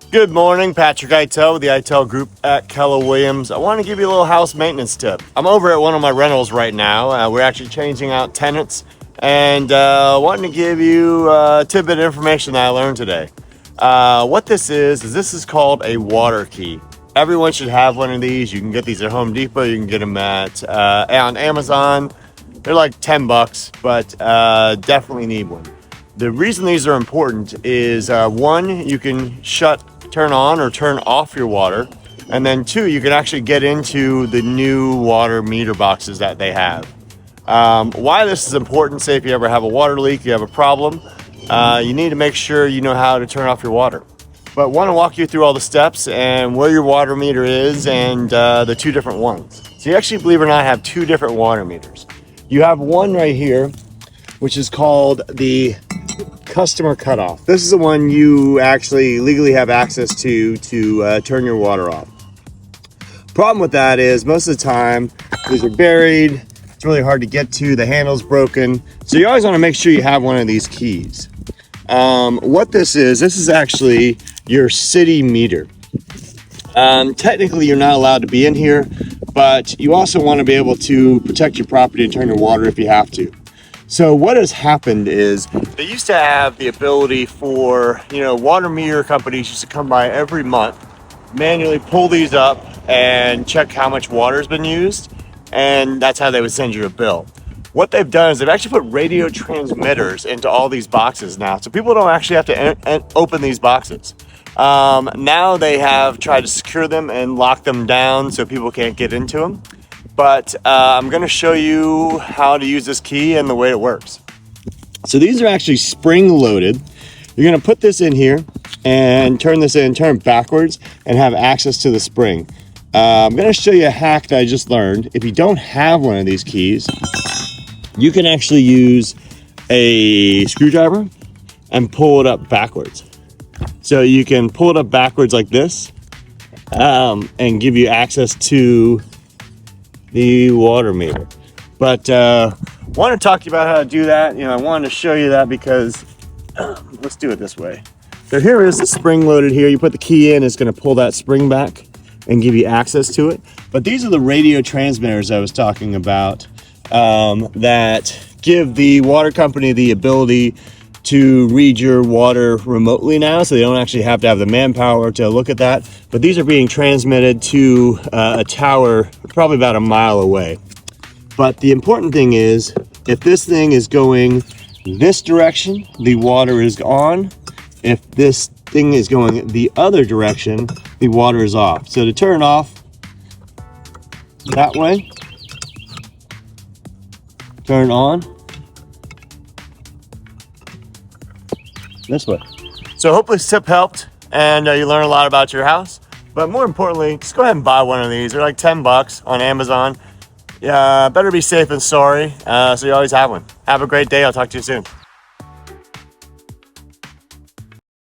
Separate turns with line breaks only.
Good morning, Patrick Itel with the Itel Group at Keller Williams. I want to give you a little house maintenance tip. I'm over at one of my rentals right now. We're actually changing out tenants and wanting to give you a tidbit of information that I learned today. What this is this is called a water key. Everyone should have one of these. You can get these at Home Depot. You can get them on Amazon. They're like $10, but definitely need one. The reason these are important is one, you can turn on or turn off your water, and then two, you can actually get into the new water meter boxes that they have. Why this is important, say if you ever have a water leak, you have a problem, you need to make sure you know how to turn off your water. But want to walk you through all the steps and where your water meter is and the two different ones. So you actually, believe it or not, have two different water meters. You have one right here, which is called the customer cutoff. This is the one you actually legally have access to turn your water off. Problem with that is most of the time these are buried. It's really hard to get to. The handle's broken. So you always want to make sure you have one of these keys. What this is actually your city meter. Technically you're not allowed to be in here, but you also want to be able to protect your property and turn your water if you have to. So what has happened is they used to have the ability for, water meter companies used to come by every month, manually pull these up and check how much water has been used. And that's how they would send you a bill. What they've done is they've actually put radio transmitters into all these boxes now. So people don't actually have to open these boxes. Now they have tried to secure them and lock them down so people can't get into them. But I'm going to show you how to use this key and the way it works. So these are actually spring loaded. You're going to put this in here and turn it backwards and have access to the spring. I'm going to show you a hack that I just learned. If you don't have one of these keys, you can actually use a screwdriver and pull it up backwards. So you can pull it up backwards like this and give you access to the water meter. But want to talk to you about how to do that. I wanted to show you that because let's do it this way. So here is the spring loaded here. You put the key in, it's going to pull that spring back and give you access to it. But these are the radio transmitters I was talking about that give the water company the ability to read your water remotely now, so they don't actually have to have the manpower to look at that. But these are being transmitted to a tower probably about a mile away. But the important thing is, if this thing is going this direction, the water is on. If this thing is going the other direction, the water is off. So to turn off that way, turn on this way. So hopefully this tip helped and you learn a lot about your house. But more importantly, just go ahead and buy one of these. They're like $10 on Amazon. Yeah, better be safe than sorry. So you always have one. Have a great day. I'll talk to you soon.